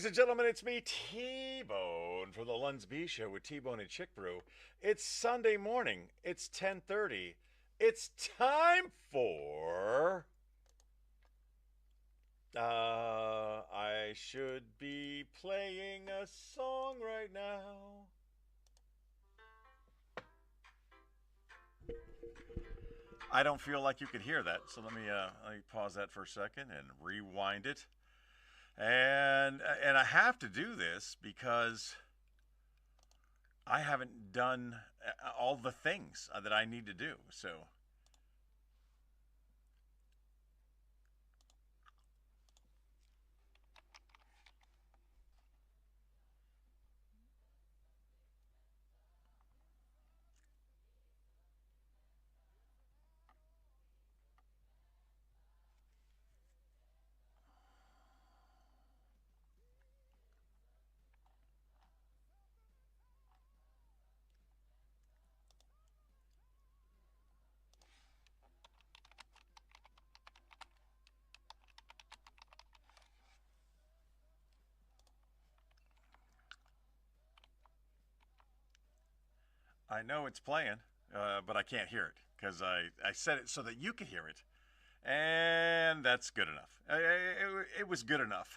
Ladies and gentlemen, it's me, T-Bone, for the LUNSB Show with T-Bone and Chick Brew. It's Sunday morning. It's 10:30. It's time for... I should be playing a song right now. I don't feel like you could hear that, so let me pause that for a second and rewind it. And I have to do this because I haven't done all the things that I need to do. So I know it's playing, but I can't hear it because I set it so that you could hear it. And that's good enough. It was good enough.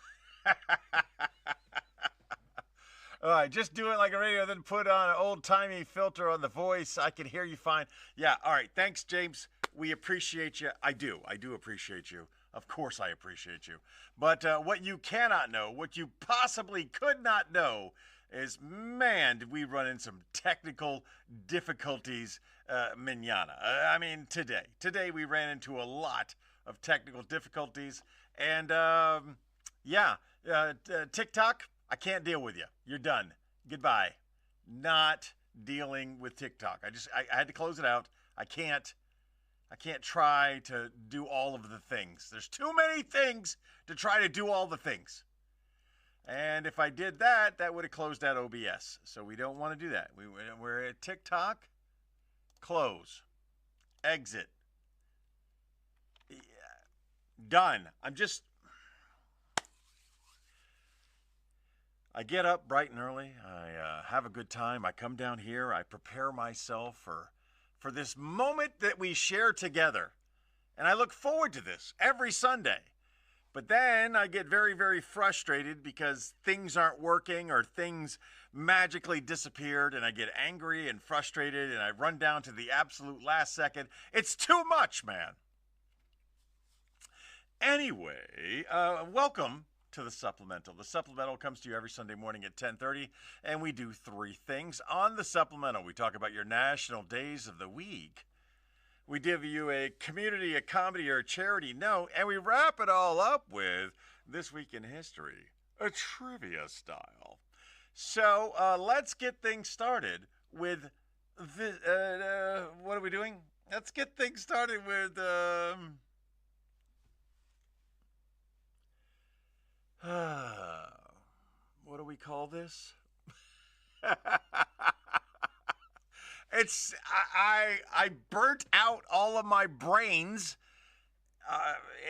All right, just do it like a radio, then put on an old-timey filter on the voice. I can hear you fine. Yeah, all right. Thanks, James. We appreciate you. I do appreciate you. Of course I appreciate you. But what you cannot know, what you possibly could not know, is, man, did we run into some technical difficulties manana. I mean, today. Today we ran into a lot of technical difficulties. And, TikTok, I can't deal with you. You're done. Goodbye. Not dealing with TikTok. I had to close it out. I can't try to do all of the things. There's too many things to try to do all the things. And if I did that, that would have closed out OBS. So we don't want to do that. We're at TikTok. Close. Exit. Yeah. Done. I get up bright and early. I have a good time. I come down here. I prepare myself for this moment that we share together. And I look forward to this every Sunday. But then I get very, very frustrated because things aren't working or things magically disappeared, and I get angry and frustrated, and I run down to the absolute last second. It's too much, man. Anyway, welcome to the Supplemental. The Supplemental comes to you every Sunday morning at 10:30, and we do three things on the Supplemental. We talk about your national days of the week. We give you a community, a comedy, or a charity note, and we wrap it all up with This Week in History, a trivia style. So let's get things started with what are we doing? Let's get things started with what do we call this? I burnt out all of my brains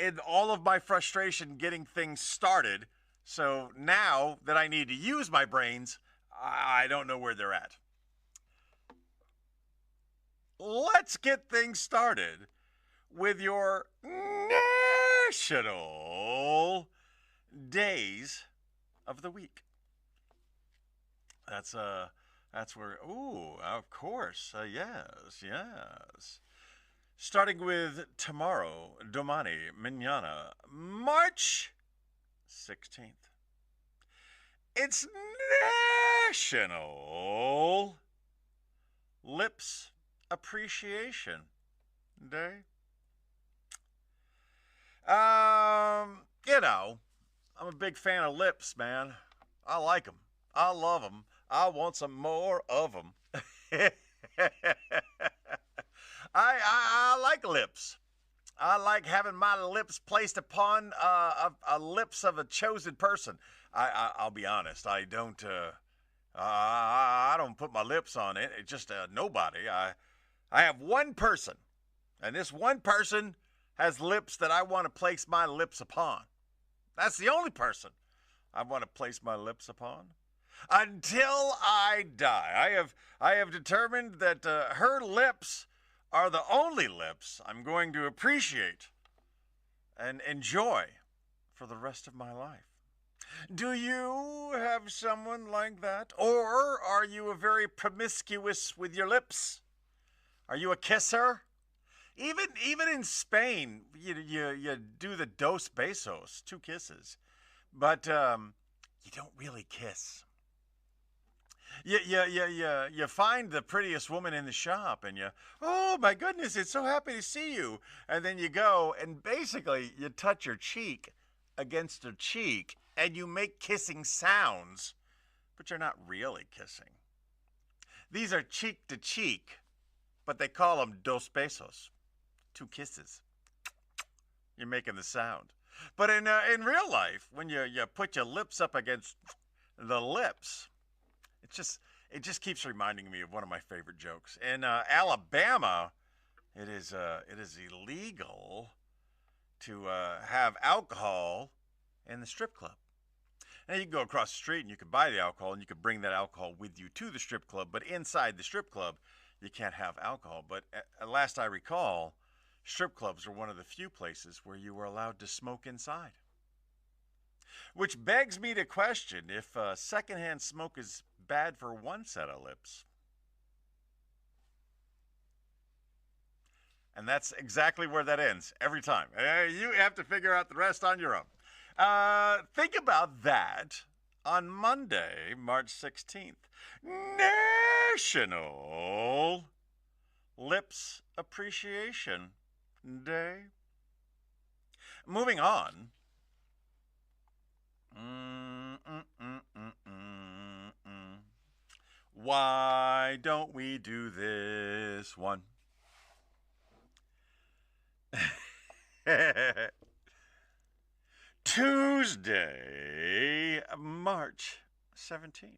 in all of my frustration getting things started. So now that I need to use my brains, I don't know where they're at. Let's get things started with your national days of the week. That's where, of course, yes. Starting with tomorrow, domani, mañana, March 16th. It's National Lips Appreciation Day. I'm a big fan of lips, man. I like them. I love them. I want some more of them. I like lips. I like having my lips placed upon a lips of a chosen person. I'll be honest. I don't put my lips on it. It's just nobody. I have one person, and this one person has lips that I want to place my lips upon. That's the only person I want to place my lips upon. Until I die. I have determined that her lips are the only lips I'm going to appreciate and enjoy for the rest of my life. Do you have someone like that? Or are you a very promiscuous with your lips? Are you a kisser? Even in Spain, you do the dos besos, 2 kisses. But you don't really kiss. You find the prettiest woman in the shop and oh my goodness, it's so happy to see you. And then you go and basically you touch her cheek against her cheek and you make kissing sounds, but you're not really kissing. These are cheek to cheek, but they call them dos besos, 2 kisses. You're making the sound. But in real life, when you put your lips up against the lips, it just keeps reminding me of one of my favorite jokes. In Alabama, it is illegal to have alcohol in the strip club. Now, you can go across the street and you can buy the alcohol and you can bring that alcohol with you to the strip club. But inside the strip club, you can't have alcohol. But at last I recall, strip clubs are one of the few places where you were allowed to smoke inside. Which begs me to question if secondhand smoke is bad for one set of lips. And that's exactly where that ends every time. You have to figure out the rest on your own. Think about that on Monday, March 16th. National Lips Appreciation Day. Moving on. Why don't we do this one? Tuesday, March 17th.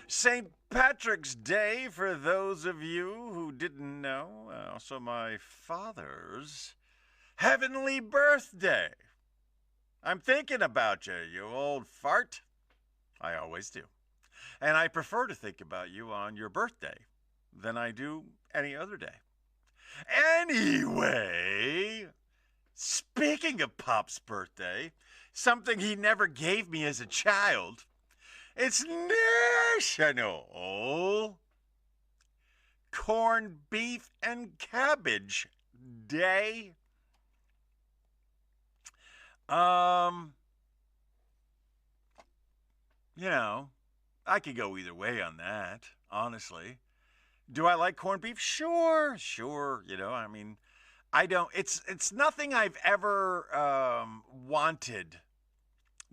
St. Patrick's Day, for those of you who didn't know. Also my father's heavenly birthday. I'm thinking about you, you old fart. I always do. And I prefer to think about you on your birthday than I do any other day. Anyway, speaking of Pop's birthday, something he never gave me as a child, it's National Corned Beef and Cabbage Day. You know, I could go either way on that, honestly. Do I like corned beef? Sure. You know, I mean, I don't, it's nothing I've ever wanted,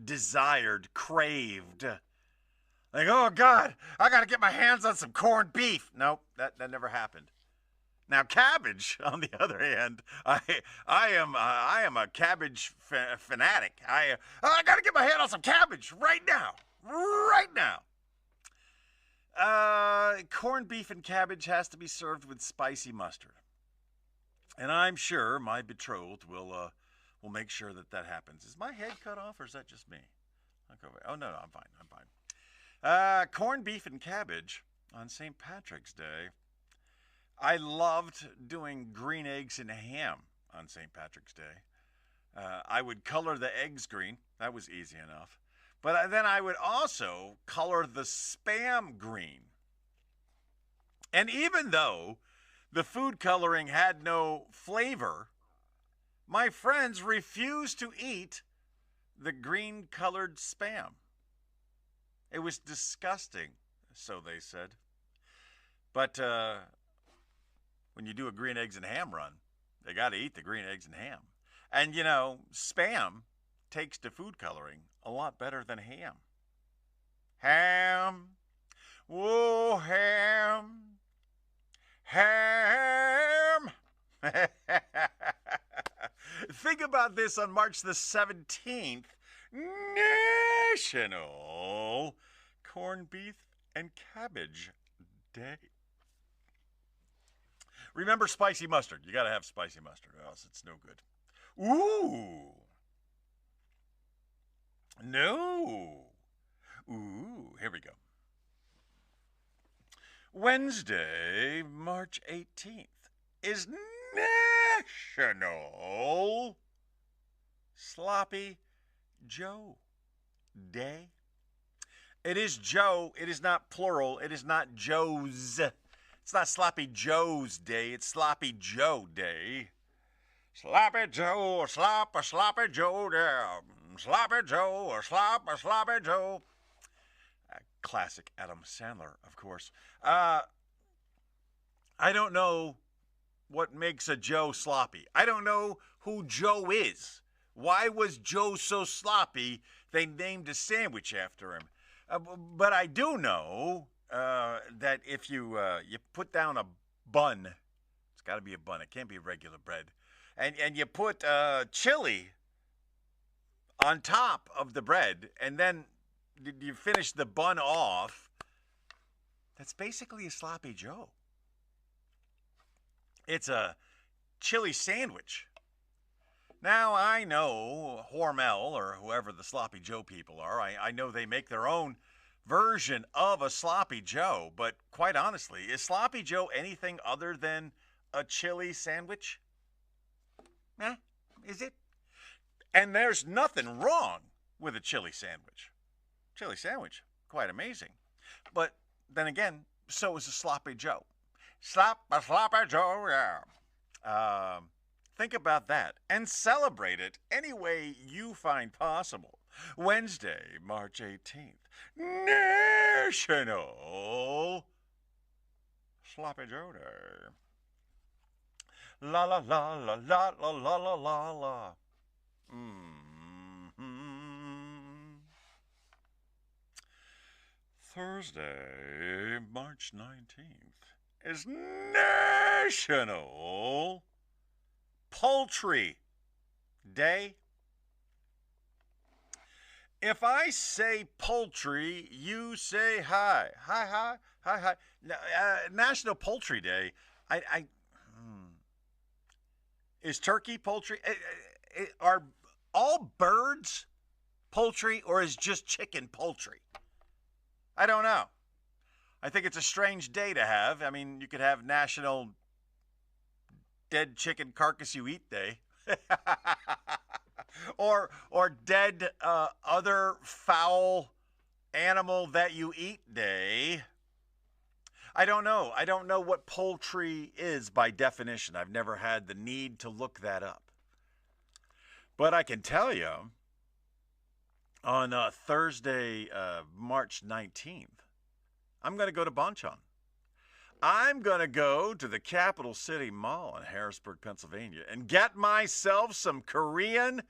desired, craved. Like, oh God, I got to get my hands on some corned beef. Nope, that never happened. Now, cabbage, on the other hand, I am a cabbage fanatic. I got to get my hand on some cabbage right now. Corned beef and cabbage has to be served with spicy mustard, and I'm sure my betrothed will make sure that happens. Is my head cut off, or is that just me? Oh no, I'm fine. Corned beef and cabbage on St. Patrick's Day. I loved doing green eggs and ham on St. Patrick's Day. I would color the eggs green. That was easy enough. But then I would also color the Spam green. And even though the food coloring had no flavor, my friends refused to eat the green-colored Spam. It was disgusting, so they said. But when you do a green eggs and ham run, they got to eat the green eggs and ham. And, you know, Spam takes to food coloring a lot better than ham. Ham. Whoa, ham. Ham. Think about this on March the 17th. National Corned Beef and Cabbage Day. Remember spicy mustard. You got to have spicy mustard or else it's no good. Ooh. No. Ooh, here we go. Wednesday, March 18th is National Sloppy Joe Day. It is Joe. It is not plural. It is not Joe's. It's not Sloppy Joe's Day. It's Sloppy Joe Day. Sloppy Joe, sloppy Joe down. Sloppy Joe, sloppy Joe. Classic Adam Sandler, of course. I don't know what makes a Joe sloppy. I don't know who Joe is. Why was Joe so sloppy they named a sandwich after him? But I do know that if you put down a bun, it's got to be a bun. It can't be regular bread. And you put chili on top of the bread, and then you finish the bun off, that's basically a sloppy Joe. It's a chili sandwich. Now, I know Hormel, or whoever the Sloppy Joe people are, I know they make their own version of a Sloppy Joe, but quite honestly, is Sloppy Joe anything other than a chili sandwich? Is it? And there's nothing wrong with a chili sandwich. Chili sandwich, quite amazing. But then again, so is a Sloppy Joe. Sloppy Joe, yeah. Think about that and celebrate it any way you find possible. Wednesday, March 18th, National Sloppy Joe Day. La la la la la la la la la la. Thursday, March 19th is National Poultry Day. If I say poultry, you say hi. Hi. National Poultry Day. Is turkey poultry? Are all birds poultry, or is just chicken poultry? I don't know. I think it's a strange day to have. I mean, you could have National Dead Chicken Carcass You Eat Day. or Dead Other Foul Animal That You Eat Day. I don't know. I don't know what poultry is by definition. I've never had the need to look that up. But I can tell you, on Thursday, March 19th, I'm going to go to Bonchon. I'm going to go to the Capital City Mall in Harrisburg, Pennsylvania, and get myself some Korean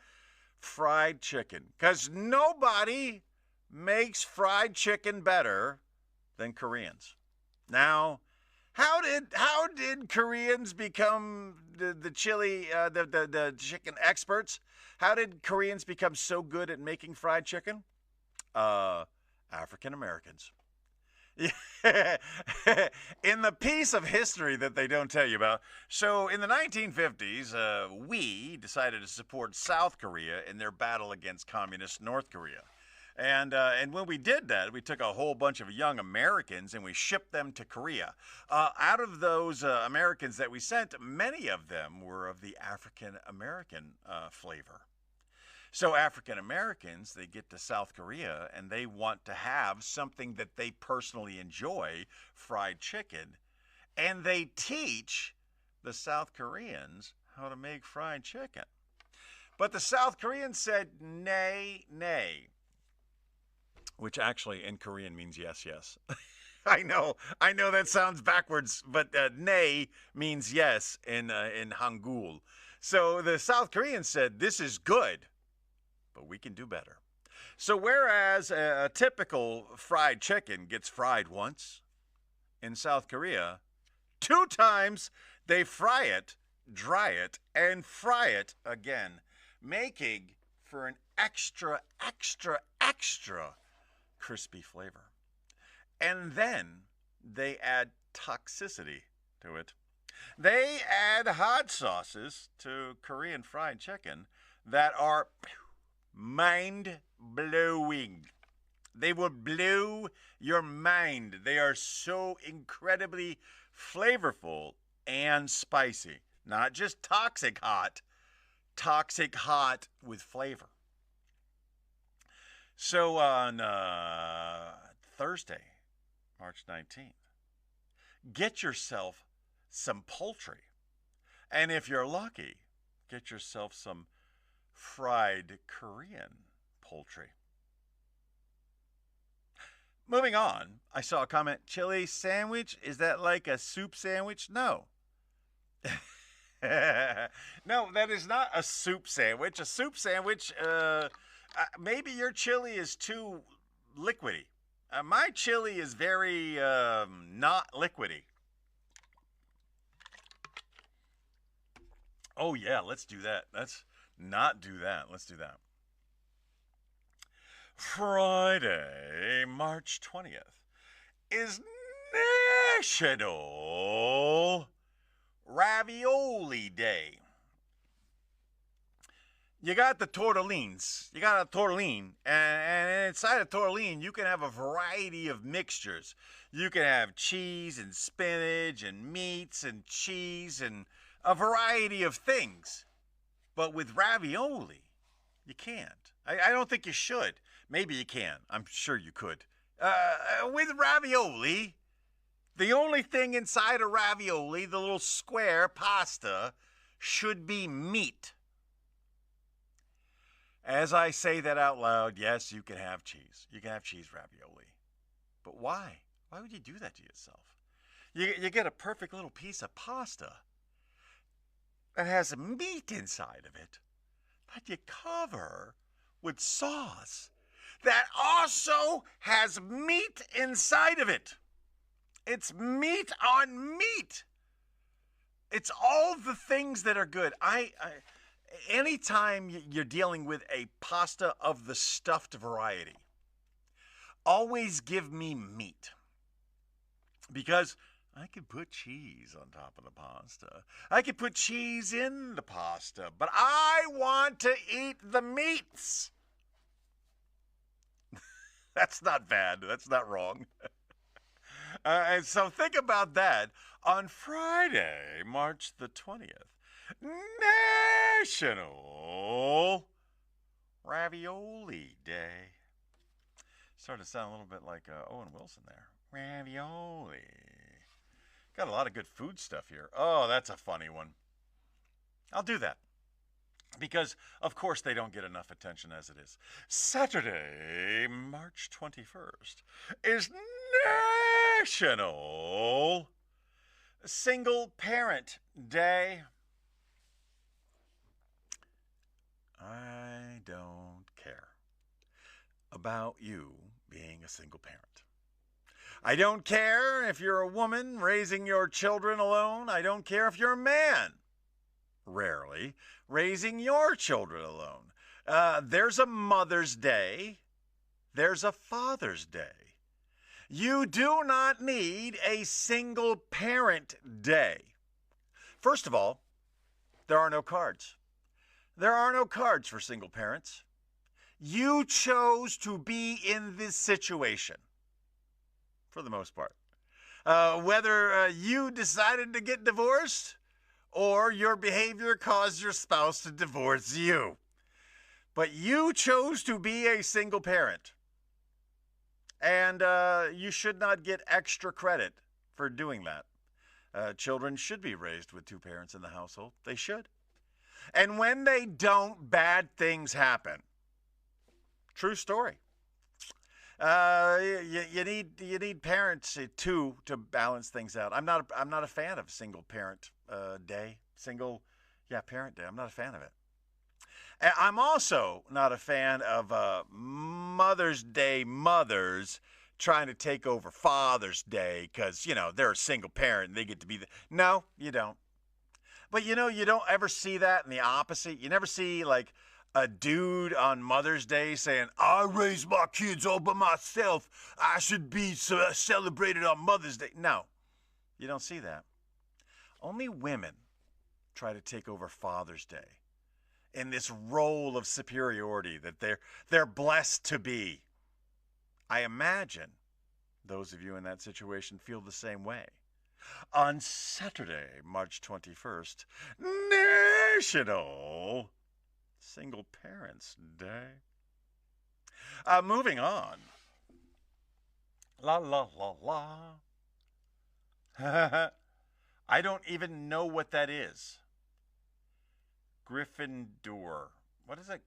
fried chicken. Because nobody makes fried chicken better than Koreans. Now, how did Koreans become the chicken experts? How did Koreans become so good at making fried chicken? African Americans. In the piece of history that they don't tell you about. So in the 1950s, we decided to support South Korea in their battle against communist North Korea. And when we did that, we took a whole bunch of young Americans and we shipped them to Korea. Out of those Americans that we sent, many of them were of the African American flavor. So African Americans, they get to South Korea and they want to have something that they personally enjoy, fried chicken, and they teach the South Koreans how to make fried chicken. But the South Koreans said, nay, nay, which actually in Korean means yes, yes. I know that sounds backwards, but nay means yes in Hangul. So the South Koreans said, this is good, but we can do better. So whereas a typical fried chicken gets fried once, in South Korea, 2 times they fry it, dry it, and fry it again, making for an extra crispy flavor. And then they add toxicity to it. They add hot sauces to Korean fried chicken that are mind blowing. They will blow your mind. They are so incredibly flavorful and spicy. Not just toxic hot with flavor. So on Thursday, March 19th, get yourself some poultry. And if you're lucky, get yourself some fried Korean poultry. Moving on, I saw a comment, chili sandwich? Is that like a soup sandwich? No. No, that is not a soup sandwich. A soup sandwich, maybe your chili is too liquidy. My chili is very not liquidy. Oh, yeah, let's do that. Let's not do that. Let's do that. Friday, March 20th is National Ravioli Day. You got the tortellines. You got a tortellini, and inside a tortellini, you can have a variety of mixtures. You can have cheese and spinach and meats and cheese and a variety of things. But with ravioli, you can't. I don't think you should. Maybe you can. I'm sure you could. With ravioli, the only thing inside a ravioli, the little square pasta, should be meat. As I say that out loud, yes, you can have cheese. You can have cheese ravioli. But why? Why would you do that to yourself? You get a perfect little piece of pasta that has meat inside of it that you cover with sauce that also has meat inside of it. It's meat on meat. It's all the things that are good. Anytime you're dealing with a pasta of the stuffed variety, always give me meat. Because I could put cheese on top of the pasta. I could put cheese in the pasta. But I want to eat the meats. That's not bad. That's not wrong. And so think about that. On Friday, March the 20th, National Ravioli Day. Started to sound a little bit like Owen Wilson there. Ravioli. Got a lot of good food stuff here. Oh, that's a funny one. I'll do that. Because, of course, they don't get enough attention as it is. Saturday, March 21st, is National Single Parent Day. I don't care about you being a single parent. I don't care if you're a woman raising your children alone. I don't care if you're a man, rarely, raising your children alone. There's a Mother's Day. There's a Father's Day. You do not need a single parent day. First of all, there are no cards. There are no cards for single parents. You chose to be in this situation, for the most part. Whether you decided to get divorced or your behavior caused your spouse to divorce you. But you chose to be a single parent. And you should not get extra credit for doing that. Children should be raised with two parents in the household. They should. And when they don't, bad things happen. True story. You need parents too to balance things out. I'm not a fan of single parent day. Parent day. I'm not a fan of it. And I'm also not a fan of Mother's Day mothers trying to take over Father's Day because, they're a single parent and they get to be the... No, you don't. But, you don't ever see that in the opposite. You never see, like, a dude on Mother's Day saying, I raised my kids all by myself. I should be celebrated on Mother's Day. No, you don't see that. Only women try to take over Father's Day. in this role of superiority that they're blessed to be. I imagine those of you in that situation feel the same way. On Saturday, March 21st, National Single Parents Day. Moving on. La la la la. I don't even know what that is. Gryffindor. What is a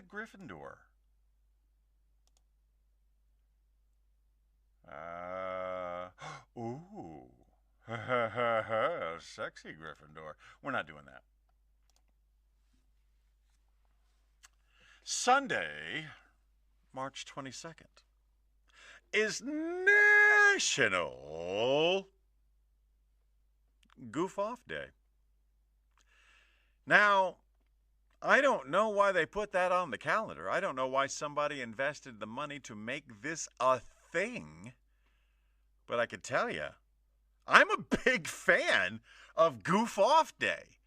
Gryffindor? Ooh. Sexy Gryffindor. We're not doing that. Sunday, March 22nd, is National Goof Off Day. Now, I don't know why they put that on the calendar. I don't know why somebody invested the money to make this a thing. But I could tell you, I'm a big fan of Goof Off Day.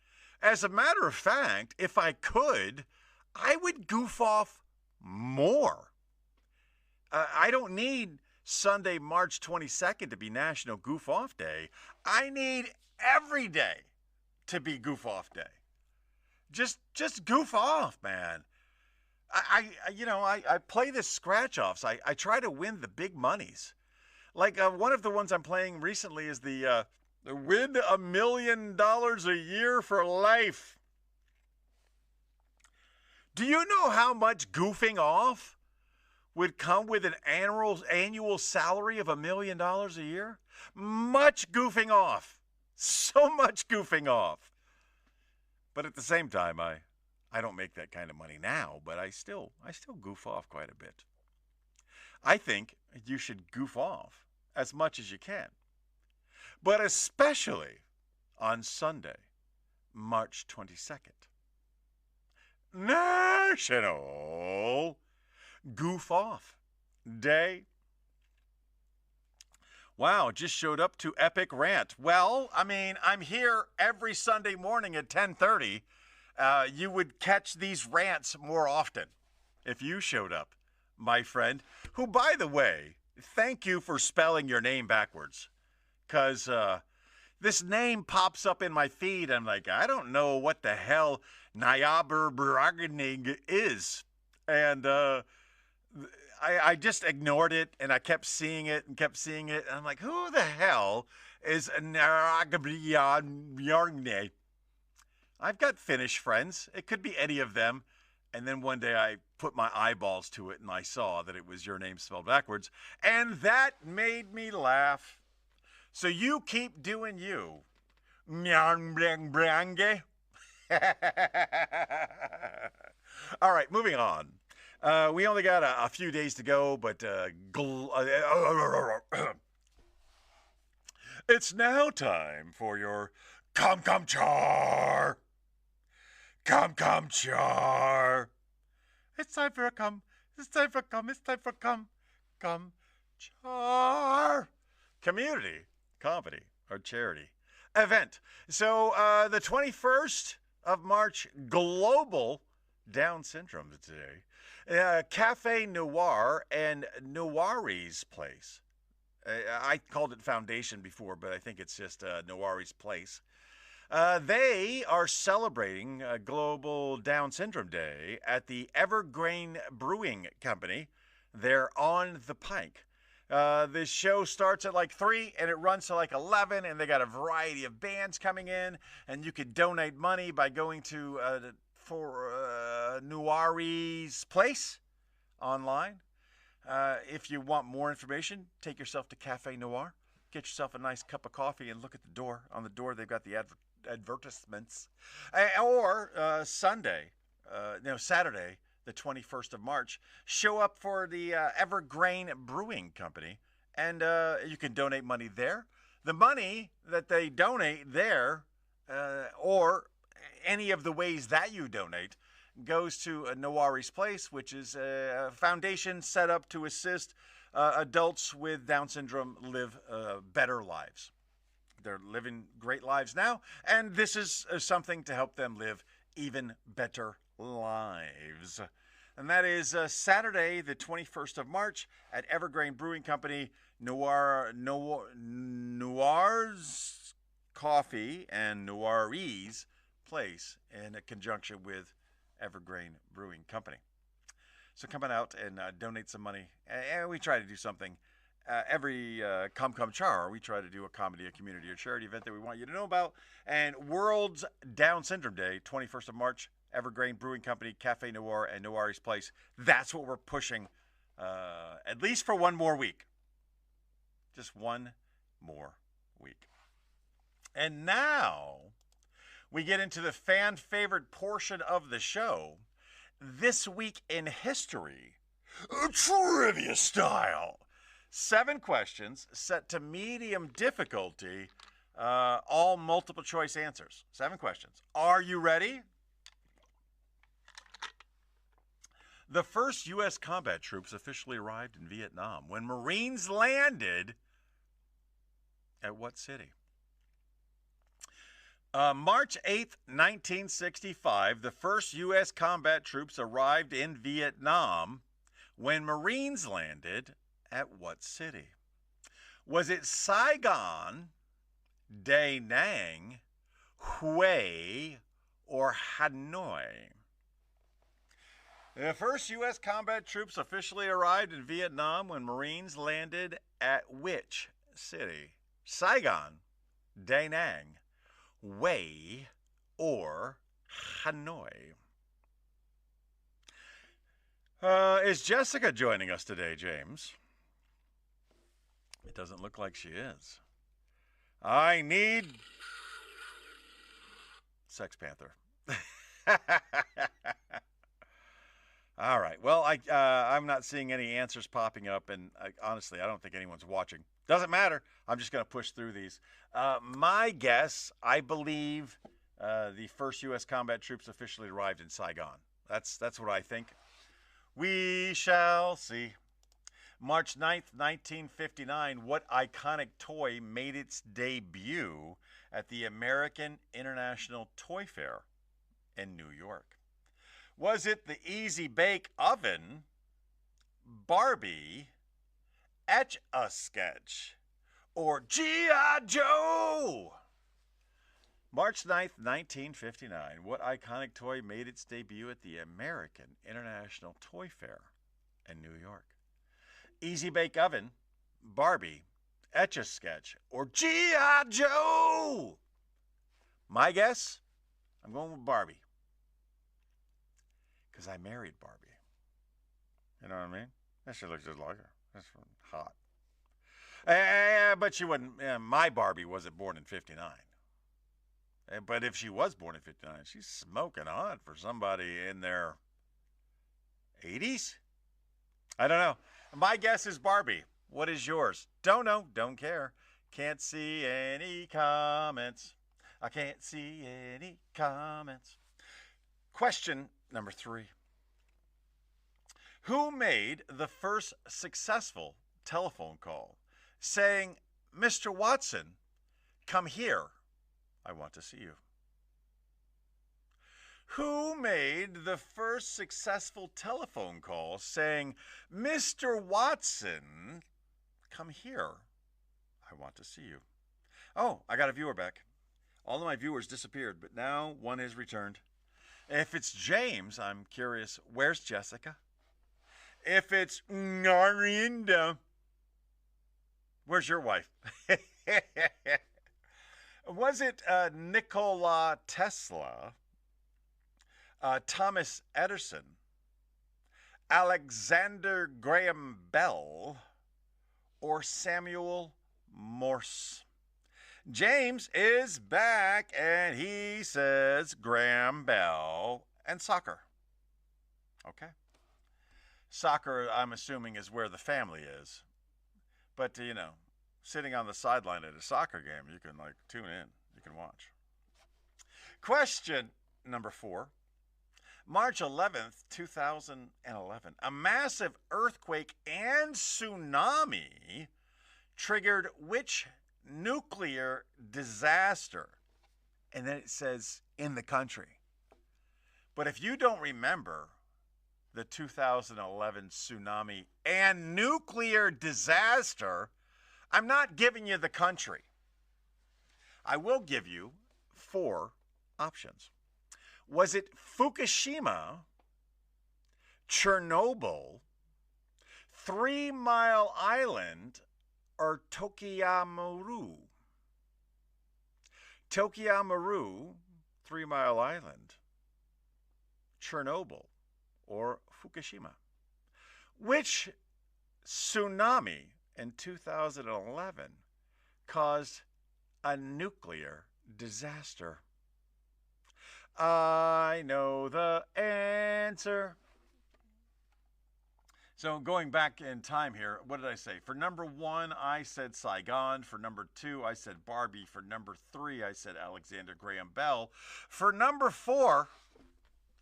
As a matter of fact, if I could, I would goof off more. I don't need Sunday, March 22nd to be National Goof Off Day. I need every day to be Goof Off Day. Just goof off, man. I play this scratch offs. I try to win the big monies. Like one of the ones I'm playing recently is the win $1 million a year for life. Do you know how much goofing off would come with an annual salary of $1 million a year? Much goofing off. So much goofing off. But at the same time, I don't make that kind of money now, but I still goof off quite a bit. I think you should goof off as much as you can. But especially on Sunday, March 22nd. National Goof Off Day. Wow, just showed up to Epic Rant. Well, I mean, I'm here every Sunday morning at 10:30. You would catch these rants more often if you showed up, my friend. Who, by the way, thank you for spelling your name backwards. Because this name pops up in my feed. I'm like, I don't know what the hell Nyaberbragening is. And I just ignored it, and I kept seeing it. And I'm like, who the hell is Nyaberbragening? I've got Finnish friends. It could be any of them. And then one day I put my eyeballs to it, and I saw that it was your name spelled backwards. And that made me laugh. So you keep doing you. Nyaberbragening. All right, moving on. We only got a few days to go, but it's now time for your come-come-char. Come-come-char. It's time for a come. It's time for come. It's time for come-char. Community, comedy, or charity event. So the 21st of March, Global Down Syndrome today. Cafe Noir and Noiri's Place. I called it Foundation before, but I think it's just Noiri's Place. They are celebrating Global Down Syndrome Day at the Evergreen Brewing Company. They're on the Pike. This show starts at like 3 and it runs to like 11, and they got a variety of bands coming in, and you could donate money by going to Noiri's Place online. If you want more information, take yourself to Cafe Noir, get yourself a nice cup of coffee, and look at the door. On the door, they've got the advertisements. Or Saturday, the 21st of March, show up for the Evergreen Brewing Company, and you can donate money there. The money that they donate there, or any of the ways that you donate, goes to Noiri's Place, which is a foundation set up to assist adults with Down syndrome live better lives. They're living great lives now, and this is something to help them live even better lives. And that is Saturday, the 21st of March at Evergreen Brewing Company, Noir's Coffee and Noire's Place in conjunction with Evergreen Brewing Company. So come on out and donate some money. And we try to do something every Come Char. We try to do a comedy, a community, or charity event that we want you to know about. And World's Down Syndrome Day, 21st of March, Evergreen Brewing Company, Cafe Noir, and Noire's Place. That's what we're pushing at least for one more week. Just one more week. And now we get into the fan favorite portion of the show. This Week in History, trivia style. 7 questions set to medium difficulty, all multiple choice answers. 7 questions. Are you ready? The first U.S. combat troops officially arrived in Vietnam when Marines landed at what city? March 8th, 1965, the first U.S. combat troops arrived in Vietnam when Marines landed at what city? Was it Saigon, Da Nang, Hue, or Hanoi? The first U.S. combat troops officially arrived in Vietnam when Marines landed at which city? Saigon, Da Nang, Hue, or Hanoi? Is Jessica joining us today, James? It doesn't look like she is. I need Sex Panther. All right. Well, I'm not seeing any answers popping up, and honestly, I don't think anyone's watching. Doesn't matter. I'm just going to push through these. My guess, I believe the first U.S. combat troops officially arrived in Saigon. That's what I think. We shall see. March 9th, 1959, what iconic toy made its debut at the American International Toy Fair in New York? Was it the Easy Bake Oven, Barbie, Etch-a-Sketch, or G.I. Joe? March 9th, 1959, what iconic toy made its debut at the American International Toy Fair in New York? Easy Bake Oven, Barbie, Etch-a-Sketch, or G.I. Joe? My guess, I'm going with Barbie. Because I married Barbie. You know what I mean? That shit looks just like her. That's hot. But she wasn't, my Barbie wasn't born in 59. But if she was born in 59, she's smoking hot for somebody in their 80s? I don't know. My guess is Barbie. What is yours? Don't know. Don't care. Can't see any comments. I can't see any comments. Question number 3. Who made the first successful telephone call saying, "Mr. Watson, come here. I want to see you"? Who made the first successful telephone call saying, "Mr. Watson, come here. I want to see you"? Oh, I got a viewer back. All of my viewers disappeared, but now one has returned. If it's James, I'm curious, where's Jessica? If it's Narinda, where's your wife? Was it Nikola Tesla, Thomas Edison, Alexander Graham Bell, or Samuel Morse? James is back, and he says Graham Bell and soccer. Okay. Soccer, I'm assuming, is where the family is. But, sitting on the sideline at a soccer game, you can, tune in. You can watch. Question number 4. March 11th, 2011, a massive earthquake and tsunami triggered which nuclear disaster? And then it says in the country. But if you don't remember the 2011 tsunami and nuclear disaster, I'm not giving you the country. I will give you 4 options. Was it Fukushima, Chernobyl, 3 Mile Island, or Tokiamaru? Tokiamaru, 3 Mile Island, Chernobyl, or Fukushima? Which tsunami in 2011 caused a nuclear disaster? I know the answer. So going back in time here, what did I say? For number 1, I said Saigon. For number 2, I said Barbie. For number 3, I said Alexander Graham Bell. For number 4,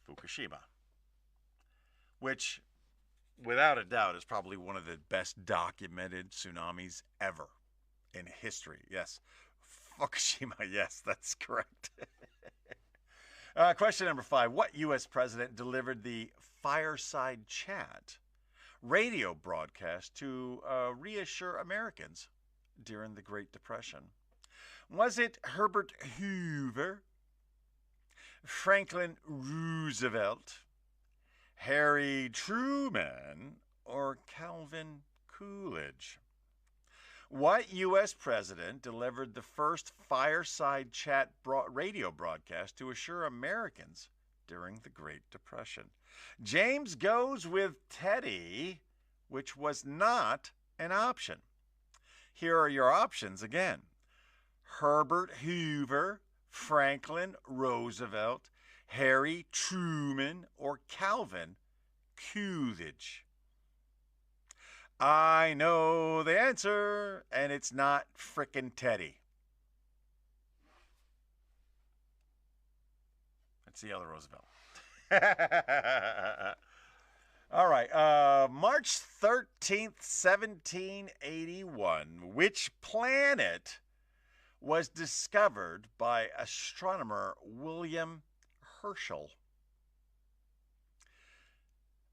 Fukushima, which without a doubt is probably one of the best documented tsunamis ever in history. Yes, Fukushima, yes, that's correct. Question number 5. What U.S. president delivered the fireside chat radio broadcast to reassure Americans during the Great Depression? Was it Herbert Hoover, Franklin Roosevelt, Harry Truman, or Calvin Coolidge? What U.S. president delivered the first fireside chat radio broadcast to assure Americans during the Great Depression? James goes with Teddy, which was not an option. Here are your options again. Herbert Hoover, Franklin Roosevelt, Harry Truman, or Calvin Coolidge? I know the answer, and it's not frickin' Teddy. It's the other Roosevelt. All right. March 13th, 1781. Which planet was discovered by astronomer William Herschel?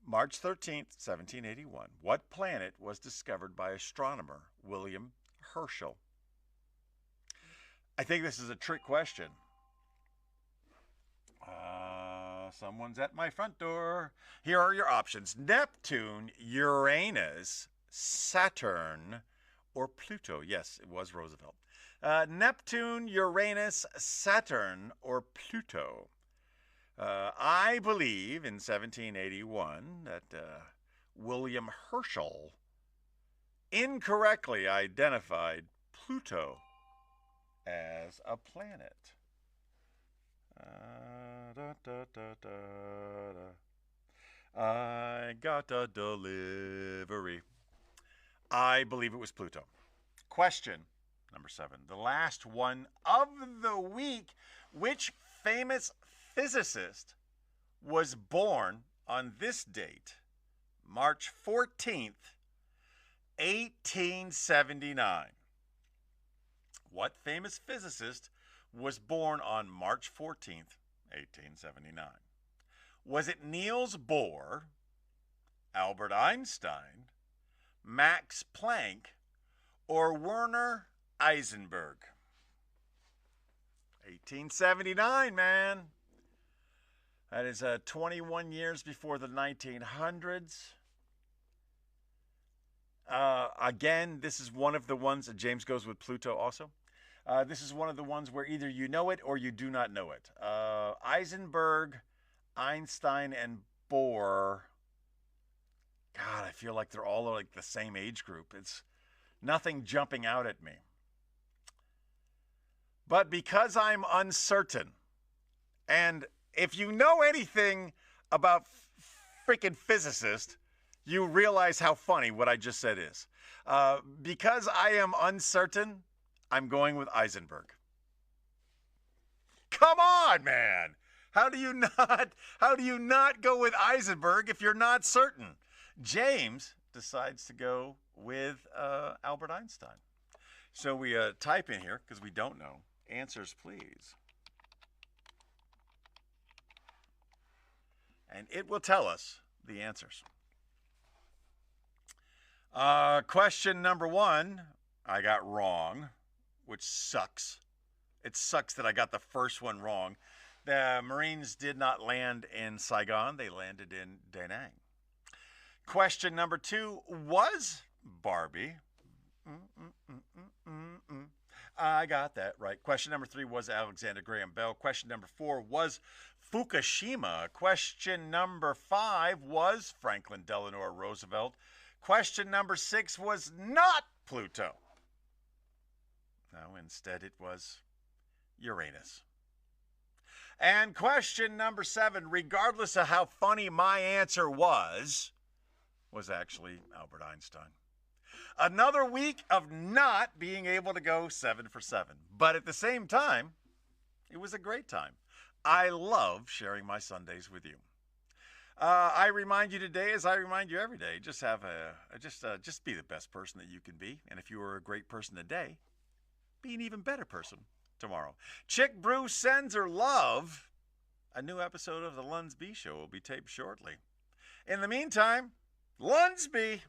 March 13th, 1781. What planet was discovered by astronomer William Herschel? I think this is a trick question. Someone's at my front door. Here are your options. Neptune, Uranus, Saturn, or Pluto. Yes, it was Roosevelt. Neptune, Uranus, Saturn, or Pluto. I believe in 1781 that William Herschel incorrectly identified Pluto as a planet. I got a delivery. I believe it was Pluto. Question number 7, the last one of the week. Which famous physicist was born on this date, March 14th, 1879? What famous physicist was born on March 14th, 1879? Was it Niels Bohr, Albert Einstein, Max Planck, or Werner Heisenberg? 1879, man. That is 21 years before the 1900s. Again, this is one of the ones that James goes with Pluto also. This is one of the ones where either you know it or you do not know it. Heisenberg, Einstein, and Bohr. God, I feel like they're all like the same age group. It's nothing jumping out at me. But because I'm uncertain, and if you know anything about freaking physicists, you realize how funny what I just said is. Because I am uncertain, I'm going with Heisenberg. Come on, man. How do you not go with Heisenberg if you're not certain? James decides to go with Albert Einstein. So we type in here, because we don't know. Answers, please. and it will tell us the answers. Question number 1, I got wrong, which sucks. It sucks that I got the first one wrong. The Marines did not land in Saigon. They landed in Da Nang. Question number 2, was Barbie? I got that right. Question number 3, was Alexander Graham Bell? Question number 4, was Fukushima? Question number 5, was Franklin Delano Roosevelt? Question number 6 was not Pluto. No, instead it was Uranus. And question number 7, regardless of how funny my answer was actually Albert Einstein. Another week of not being able to go 7 for 7. But at the same time, it was a great time. I love sharing my Sundays with you. I remind you today, as I remind you every day, just be the best person that you can be. And if you were a great person today, be an even better person tomorrow. Chick Brew sends her love. A new episode of the LUNSB Show will be taped shortly. In the meantime, LUNSB.